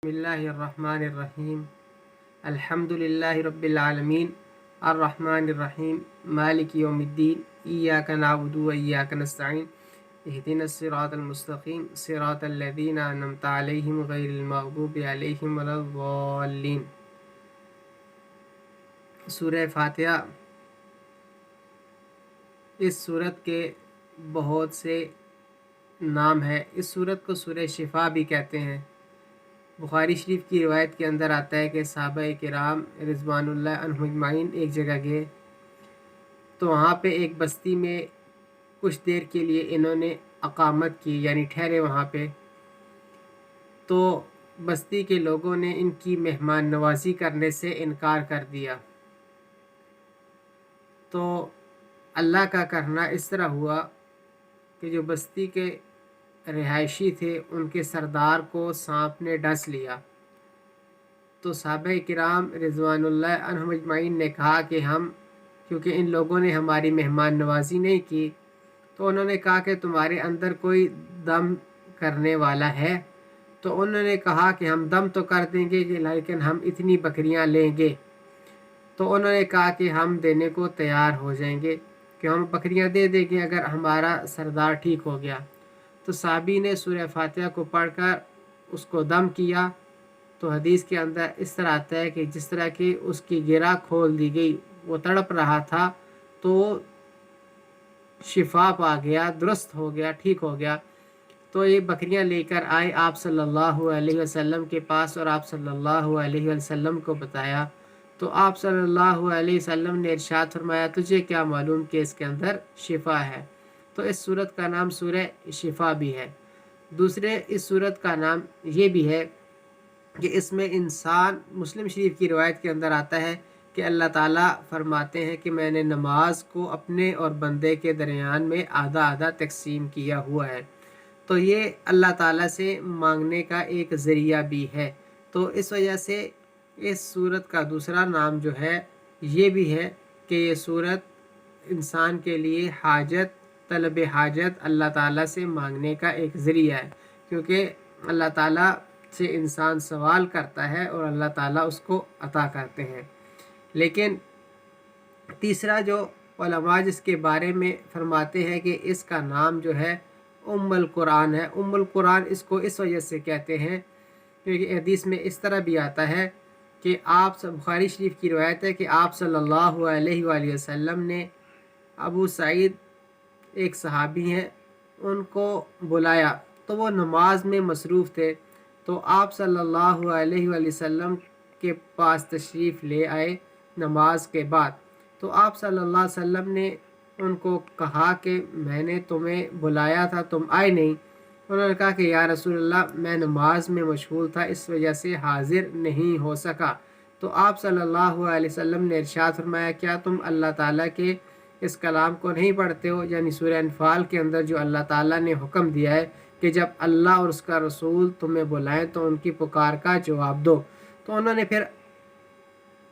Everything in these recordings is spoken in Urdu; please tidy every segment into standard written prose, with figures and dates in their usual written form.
بسم اللہ الرحمن الرحیم الحمد للہ رب العالمین الرحمن الرحیم مالک یوم الدین ایاک نعبد و ایاک نستعین اہدنا الصراط المستقیم صراط الذین انعمت علیہم غیر المغضوب علیہم ولا الضالین۔ سورہ فاتحہ اس سورت کے بہت سے نام ہیں۔ اس سورت کو سورہ شفا بھی کہتے ہیں۔ بخاری شریف کی روایت کے اندر آتا ہے کہ صحابہ کرام رضوان اللہ عنہم اجمعین ایک جگہ گئے تو وہاں پہ ایک بستی میں کچھ دیر کے لیے انہوں نے اقامت کی، یعنی ٹھہرے وہاں پہ۔ تو بستی کے لوگوں نے ان کی مہمان نوازی کرنے سے انکار کر دیا۔ تو اللہ کا کرنا اس طرح ہوا کہ جو بستی کے رہائشی تھے ان کے سردار کو سانپ نے ڈس لیا۔ تو صحابہ کرام رضوان اللہ عنہم اجمعین نے کہا کہ کیونکہ ان لوگوں نے ہماری مہمان نوازی نہیں کی، تو انہوں نے کہا کہ تمہارے اندر کوئی دم کرنے والا ہے؟ تو انہوں نے کہا کہ ہم دم تو کر دیں گے لیکن ہم اتنی بکریاں لیں گے۔ تو انہوں نے کہا کہ ہم دینے کو تیار ہو جائیں گے، کہ ہم بکریاں دے دیں گے اگر ہمارا سردار ٹھیک ہو گیا۔ تو صحابی نے سورہ فاتحہ کو پڑھ کر اس کو دم کیا۔ تو حدیث کے اندر اس طرح آتا ہے کہ جس طرح کہ اس کی گرہ کھول دی گئی، وہ تڑپ رہا تھا تو شفا پا گیا، درست ہو گیا، ٹھیک ہو گیا۔ تو یہ بکریاں لے کر آئے آپ صلی اللہ علیہ وسلم کے پاس اور آپ صلی اللہ علیہ وسلم کو بتایا۔ تو آپ صلی اللہ علیہ وسلم نے ارشاد فرمایا تجھے کیا معلوم کہ اس کے اندر شفا ہے؟ تو اس سورت کا نام سورہ شفا بھی ہے۔ دوسرے اس سورت کا نام یہ بھی ہے کہ اس میں انسان، مسلم شریف کی روایت کے اندر آتا ہے کہ اللہ تعالیٰ فرماتے ہیں کہ میں نے نماز کو اپنے اور بندے کے درمیان میں آدھا آدھا تقسیم کیا ہوا ہے۔ تو یہ اللہ تعالیٰ سے مانگنے کا ایک ذریعہ بھی ہے۔ تو اس وجہ سے اس سورت کا دوسرا نام جو ہے یہ بھی ہے کہ یہ سورت انسان کے لیے طلب حاجت اللہ تعالیٰ سے مانگنے کا ایک ذریعہ ہے، کیونکہ اللہ تعالیٰ سے انسان سوال کرتا ہے اور اللہ تعالیٰ اس کو عطا کرتے ہیں۔ لیکن تیسرا جو علماء جس کے بارے میں فرماتے ہیں کہ اس کا نام جو ہے ام القرآن ہے۔ ام القرآن اس کو اس وجہ سے کہتے ہیں کیونکہ حدیث میں اس طرح بھی آتا ہے کہ بخاری شریف کی روایت ہے کہ آپ صلی اللہ علیہ وآلہ وسلم نے ابو سعید ایک صحابی ہیں ان کو بلایا، تو وہ نماز میں مصروف تھے۔ تو آپ صلی اللہ علیہ وآلہ وسلم کے پاس تشریف لے آئے نماز کے بعد۔ تو آپ صلی اللہ علیہ وسلم نے ان کو کہا کہ میں نے تمہیں بلایا تھا، تم آئے نہیں۔ انہوں نے کہا کہ یا رسول اللہ میں نماز میں مشغول تھا، اس وجہ سے حاضر نہیں ہو سکا۔ تو آپ صلی اللہ علیہ وسلم نے ارشاد فرمایا کیا تم اللہ تعالیٰ کے اس کلام کو نہیں پڑھتے ہو؟ یعنی سورہ انفال کے اندر جو اللہ تعالیٰ نے حکم دیا ہے کہ جب اللہ اور اس کا رسول تمہیں بلائیں تو ان کی پکار کا جواب دو۔ تو انہوں نے پھر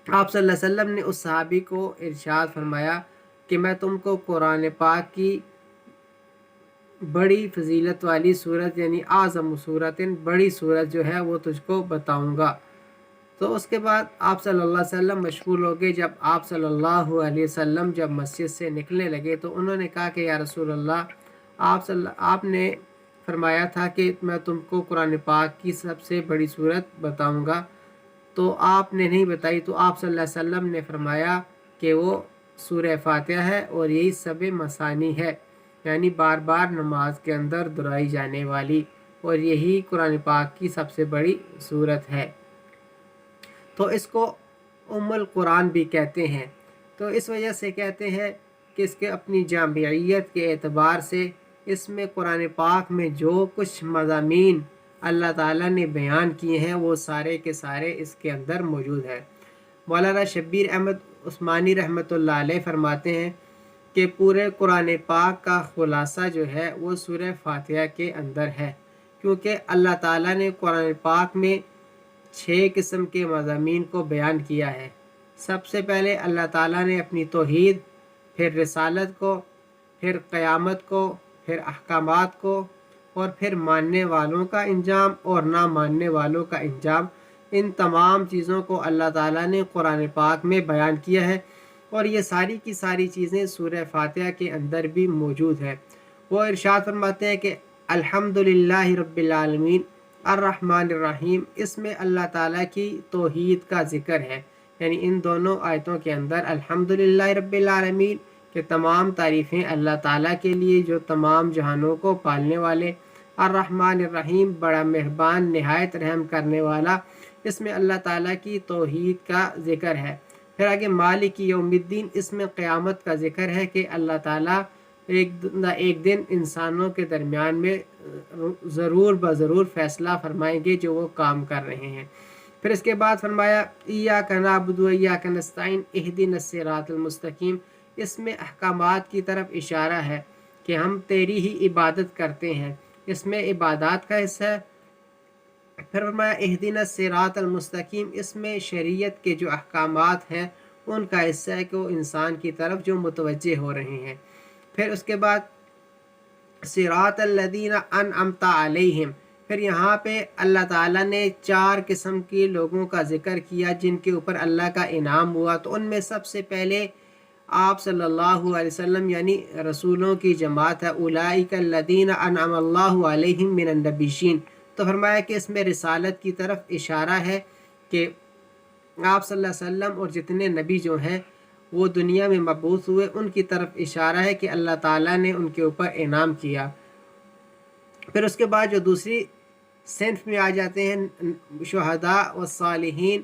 آپ صلی اللہ علیہ وسلم نے اس صحابی کو ارشاد فرمایا کہ میں تم کو قرآن پاک کی بڑی فضیلت والی صورت یعنی اعظم صورت، بڑی صورت جو ہے وہ تجھ کو بتاؤں گا۔ تو اس کے بعد آپ صلی اللہ علیہ وسلم مشغول ہو گئے۔ جب آپ صلی اللہ علیہ وسلم جب مسجد سے نکلنے لگے تو انہوں نے کہا کہ یا رسول اللہ آپ نے فرمایا تھا کہ میں تم کو قرآن پاک کی سب سے بڑی صورت بتاؤں گا، تو آپ نے نہیں بتائی۔ تو آپ صلی اللہ علیہ وسلم نے فرمایا کہ وہ سورہ فاتحہ ہے اور یہی سب مثانی ہے، یعنی بار بار نماز کے اندر دہرائی جانے والی، اور یہی قرآن پاک کی سب سے بڑی صورت ہے۔ تو اس کو ام القرآن بھی کہتے ہیں۔ تو اس وجہ سے کہتے ہیں کہ اس کے اپنی جامعیت کے اعتبار سے اس میں قرآن پاک میں جو کچھ مضامین اللہ تعالیٰ نے بیان کیے ہیں وہ سارے کے سارے اس کے اندر موجود ہیں۔ مولانا شبیر احمد عثمانی رحمۃ اللہ علیہ فرماتے ہیں کہ پورے قرآن پاک کا خلاصہ جو ہے وہ سورہ فاتحہ کے اندر ہے، کیونکہ اللہ تعالیٰ نے قرآن پاک میں 6 قسم کے مضامین کو بیان کیا ہے۔ سب سے پہلے اللہ تعالیٰ نے اپنی توحید، پھر رسالت کو، پھر قیامت کو، پھر احکامات کو، اور پھر ماننے والوں کا انجام اور نہ ماننے والوں کا انجام، ان تمام چیزوں کو اللہ تعالیٰ نے قرآن پاک میں بیان کیا ہے، اور یہ ساری کی ساری چیزیں سورہ فاتحہ کے اندر بھی موجود ہے۔ وہ ارشاد فرماتے ہیں کہ الحمدللہ رب العالمین الرحمن الرحیم، اس میں اللہ تعالیٰ کی توحید کا ذکر ہے، یعنی ان دونوں آیتوں کے اندر الحمدللہ رب العالمین کہ تمام تعریفیں اللہ تعالیٰ کے لیے جو تمام جہانوں کو پالنے والے، الرحمن الرحیم بڑا مہربان نہایت رحم کرنے والا، اس میں اللہ تعالیٰ کی توحید کا ذکر ہے۔ پھر آگے مالک یوم الدین، اس میں قیامت کا ذکر ہے کہ اللہ تعالیٰ ایک دن انسانوں کے درمیان میں ضرور بضرور فیصلہ فرمائیں گے جو وہ کام کر رہے ہیں۔ پھر اس کے بعد فرمایا ایاک نعبد و ایاک نستعین اہدنا الصراط المستقیم، اس میں احکامات کی طرف اشارہ ہے کہ ہم تیری ہی عبادت کرتے ہیں، اس میں عبادات کا حصہ ہے۔ پھر فرمایا اہدنا الصراط المستقیم، اس میں شریعت کے جو احکامات ہیں ان کا حصہ ہے کہ وہ انسان کی طرف جو متوجہ ہو رہے ہیں۔ پھر اس کے بعد صراط الذین انعمت علیہم، پھر یہاں پہ اللہ تعالیٰ نے 4 قسم کے لوگوں کا ذکر کیا جن کے اوپر اللہ کا انعام ہوا، تو ان میں سب سے پہلے آپ صلی اللہ علیہ وسلم یعنی رسولوں کی جماعت ہے، اولئک الذین انعم اللہ علیہم من النبیین، تو فرمایا کہ اس میں رسالت کی طرف اشارہ ہے کہ آپ صلی اللہ علیہ وسلم اور جتنے نبی جو ہیں وہ دنیا میں مبعوث ہوئے، ان کی طرف اشارہ ہے کہ اللہ تعالیٰ نے ان کے اوپر انعام کیا۔ پھر اس کے بعد جو دوسری صنف میں آ جاتے ہیں شہداء و صالحین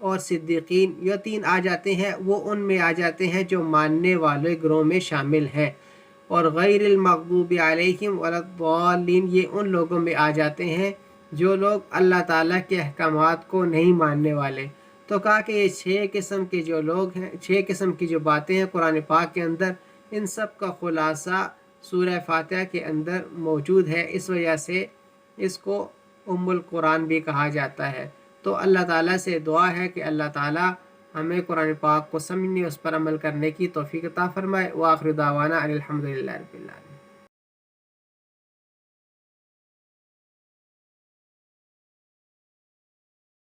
اور صدیقین، یہ 3 آ جاتے ہیں، وہ ان میں آ جاتے ہیں جو ماننے والے گروہ میں شامل ہیں، اور غیر المغضوب علیہم ولا الضالین، یہ ان لوگوں میں آ جاتے ہیں جو لوگ اللہ تعالیٰ کے احکامات کو نہیں ماننے والے۔ تو کہا کہ یہ 6 قسم کے جو لوگ ہیں، 6 قسم کی جو باتیں ہیں قرآن پاک کے اندر، ان سب کا خلاصہ سورہ فاتحہ کے اندر موجود ہے، اس وجہ سے اس کو ام القرآن بھی کہا جاتا ہے۔ تو اللہ تعالیٰ سے دعا ہے کہ اللہ تعالیٰ ہمیں قرآن پاک کو سمجھنے، اس پر عمل کرنے کی توفیق عطا فرمائے۔ وآخر دعوانا الحمدللہ رب العالمین۔